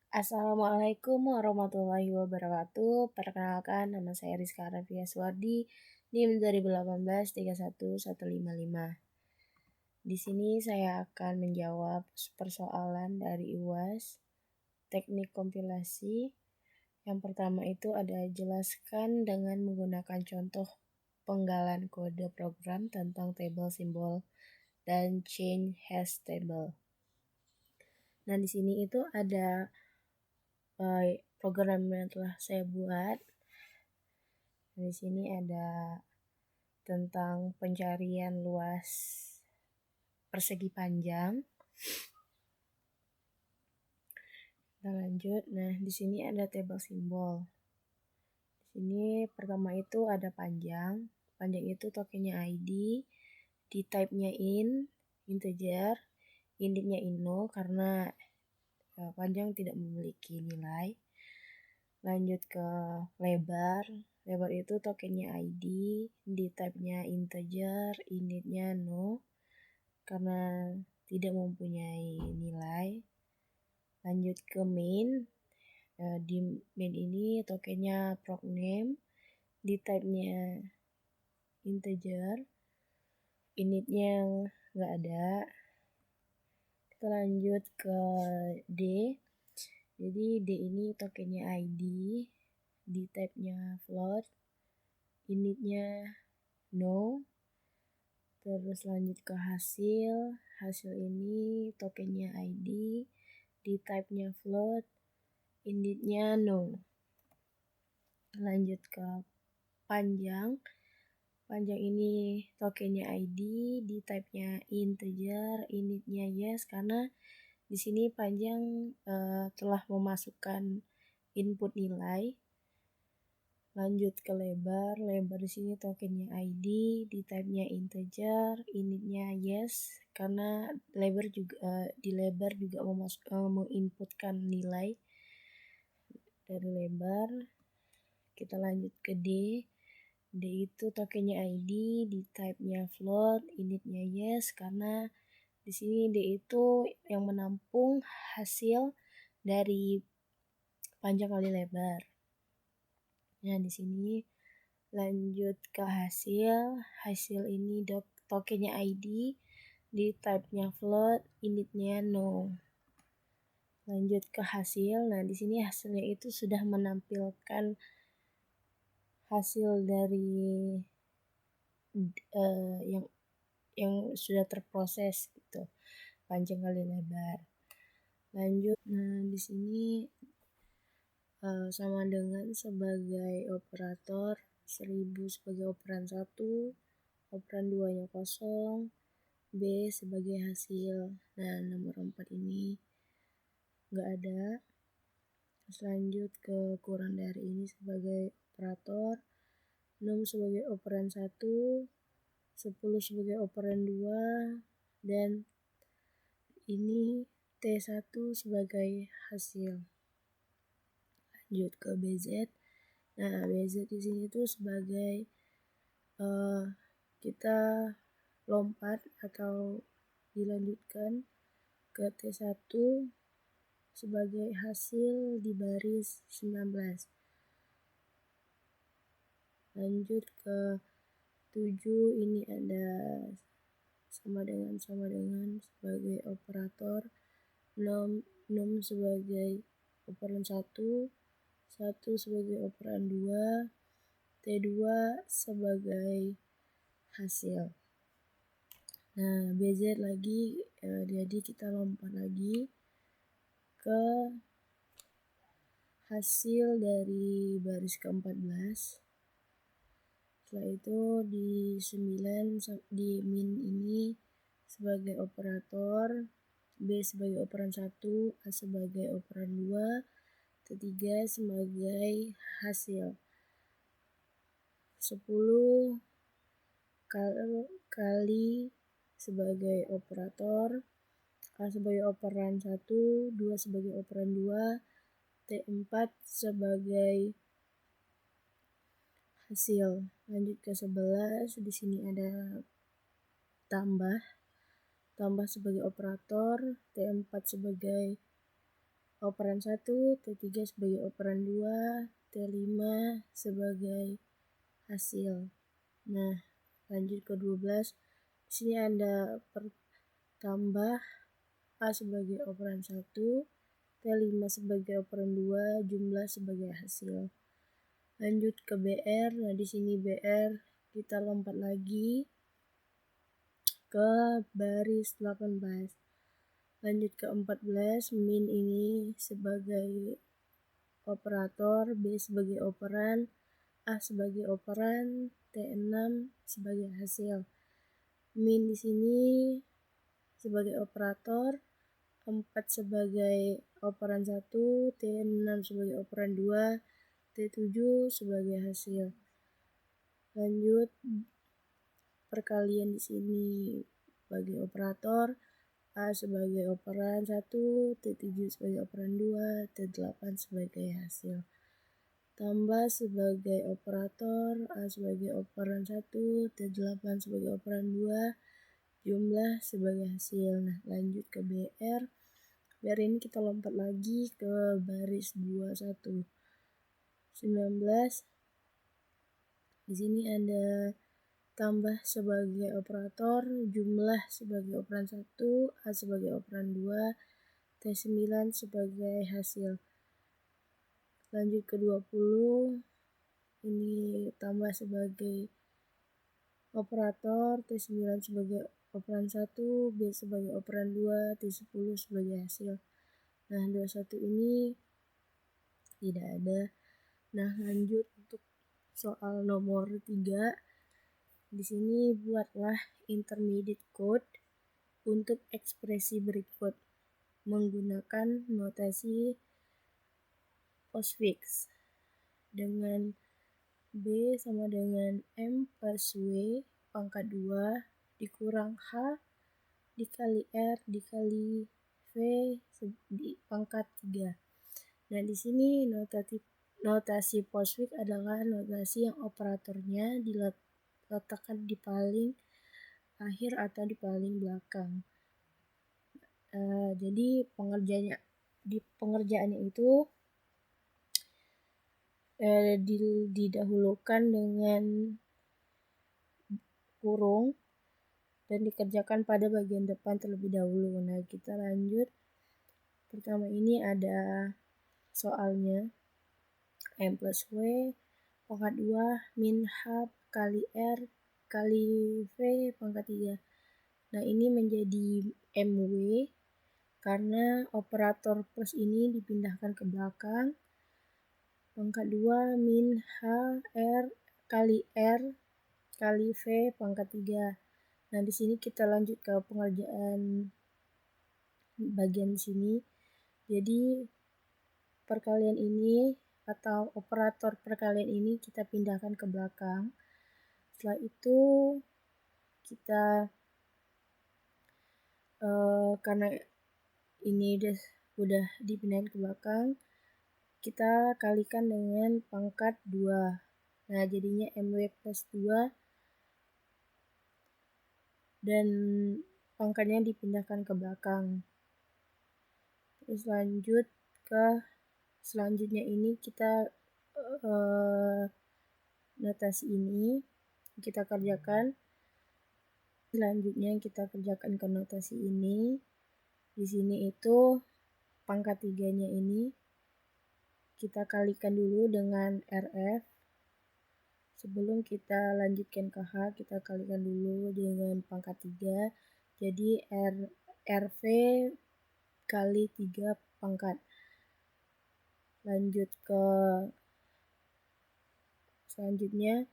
Assalamualaikum warahmatullahi wabarakatuh. Perkenalkan, nama saya Rizka Rafia Suwardi, NIM 2018 31155. Di sini saya akan menjawab persoalan dari UAS, teknik kompilasi. Yang pertama itu ada jelaskan dengan menggunakan contoh penggalan kode program tentang tabel simbol dan change hash table. Nah, di sini itu ada program yang telah saya buat. Di sini ada tentang pencarian luas persegi panjang. Kita lanjut. Nah, di sini ada tabel simbol. Di sini pertama itu ada panjang. Panjang itu tokennya ID, di type-nya integer, initnya ino karena panjang tidak memiliki nilai. Lanjut ke lebar. Lebar itu tokennya ID, di type-nya integer, initnya no karena tidak mempunyai nilai. Lanjut ke main. Di main ini tokennya procname, di type-nya integer, initnya nggak ada. Kita lanjut ke D. Jadi D ini tokennya ID, di type-nya float, initnya no. Terus lanjut ke hasil. Hasil ini tokennya ID, di type-nya float, initnya no. Lanjut ke panjang. Panjang ini tokennya ID, di type-nya integer, initnya yes karena di sini panjang telah memasukkan input nilai. Lanjut ke lebar. Lebar di sini tokennya ID, di type-nya integer, initnya yes karena lebar juga di lebar juga menginputkan nilai dari lebar. Kita lanjut ke D. D itu tokennya ID, di type-nya float, initnya yes karena di sini D itu yang menampung hasil dari panjang kali lebar. Nah, di sini lanjut ke hasil. Hasil ini tokennya ID, di type-nya float, initnya no. Lanjut ke hasil. Nah, di sini hasilnya itu sudah menampilkan hasil dari yang sudah terproses gitu, panjang kali lebar. Lanjut. Nah, di sini sama dengan sebagai operator 1000 sebagai operan 1, operan 2-nya kosong, B sebagai hasil. Nah, nomor 4 ini nggak ada. Lanjut ke kurang dari ini sebagai operator, 6 sebagai operan 1, 10 sebagai operan 2, dan ini T1 sebagai hasil. Lanjut ke BZ. Nah, BZ di sini tuh sebagai kita lompat atau dilanjutkan ke T1 sebagai hasil di baris 19. Lanjut ke 7, ini ada sama dengan sebagai operator, 6 sebagai operan 1, 1 sebagai operan 2, T2 sebagai hasil. Nah, BZ lagi, jadi kita lompat lagi ke hasil dari baris ke-14. Setelah itu di 9 di min ini sebagai operator, B sebagai operan 1, A sebagai operan 2, T3 sebagai hasil. 10 kali sebagai operator, A sebagai operan 1, 2 sebagai operan 2, T4 sebagai hasil. Lanjut ke 11, di sini ada tambah sebagai operator, T4 sebagai operan 1, T3 sebagai operan 2, T5 sebagai hasil. Nah, lanjut ke 12. Di sini ada tambah A sebagai operan 1, T5 sebagai operan 2, jumlah sebagai hasil. Lanjut ke BR. Nah, di sini BR kita lompat lagi ke baris 18. Lanjut ke 14, min ini sebagai operator, B sebagai operan, A sebagai operan, T6 sebagai hasil. Min di sini sebagai operator, 4 sebagai operan 1, T6 sebagai operan 2, T7 sebagai hasil. Lanjut perkalian di sini sebagai operator, A sebagai operan 1, T7 sebagai operan 2, T8 sebagai hasil. Tambah sebagai operator, A sebagai operan 1, T8 sebagai operan 2, jumlah sebagai hasil. Nah, lanjut ke BR. BR ini kita lompat lagi ke baris 21. 19. Di sini ada tambah sebagai operator, jumlah sebagai operan 1, A sebagai operan 2, T9 sebagai hasil. Lanjut ke 20. Ini tambah sebagai operator, T9 sebagai operan 1, B sebagai operan 2, T10 sebagai hasil. Nah, 21 ini tidak ada. Nah, lanjut untuk soal nomor 3. Di sini buatlah intermediate code untuk ekspresi berikut menggunakan notasi postfix dengan B sama dengan M plus W pangkat 2 dikurang H dikali R dikali V pangkat 3. Nah, di sini notasi postfix adalah notasi yang operatornya diletakkan di paling akhir atau di paling belakang. Jadi pengerjaannya itu didahulukan dengan kurung dan dikerjakan pada bagian depan terlebih dahulu. Nah, kita lanjut. Pertama ini ada soalnya M plus W pangkat 2 min H kali R kali V pangkat 3. Nah, ini menjadi MW karena operator plus ini dipindahkan ke belakang. Pangkat 2 min H R kali V pangkat 3. Nah, di sini kita lanjut ke pengerjaan bagian sini. Jadi perkalian ini atau operator perkalian ini kita pindahkan ke belakang. Setelah itu kita karena ini udah dipindahin ke belakang, kita kalikan dengan pangkat 2. Nah, jadinya MW plus 2 dan pangkatnya dipindahkan ke belakang. Terus lanjut ke selanjutnya ini kita notasi ini kita kerjakan. Selanjutnya kita kerjakan ke notasi ini. Di sini itu pangkat 3-nya ini kita kalikan dulu dengan RF. Sebelum kita lanjutkan ke H, kita kalikan dulu dengan pangkat 3. Jadi RV kali 3 pangkat. Lanjut ke selanjutnya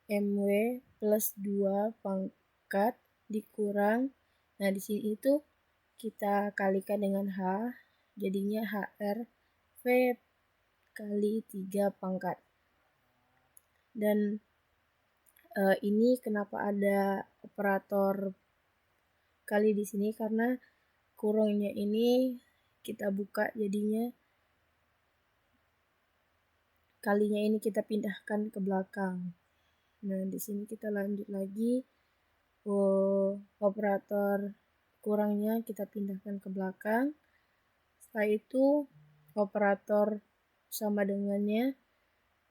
MW plus 2 pangkat dikurang. Nah, di sini itu kita kalikan dengan H, jadinya HR V kali 3 pangkat. Dan ini kenapa ada operator kali di sini karena kurungnya ini kita buka, jadinya kalinya ini kita pindahkan ke belakang. Nah, di sini kita lanjut lagi. Operator kurangnya kita pindahkan ke belakang. Setelah itu operator sama dengannya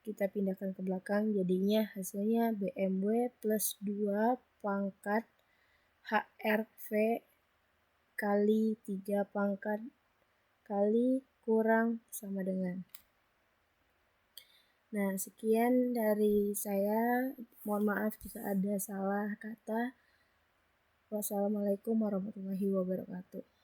kita pindahkan ke belakang, jadinya hasilnya BMW plus 2 pangkat HRV kali 3 pangkat kali kurang sama dengan. Nah, sekian dari saya. Mohon maaf jika ada salah kata. Wassalamualaikum warahmatullahi wabarakatuh.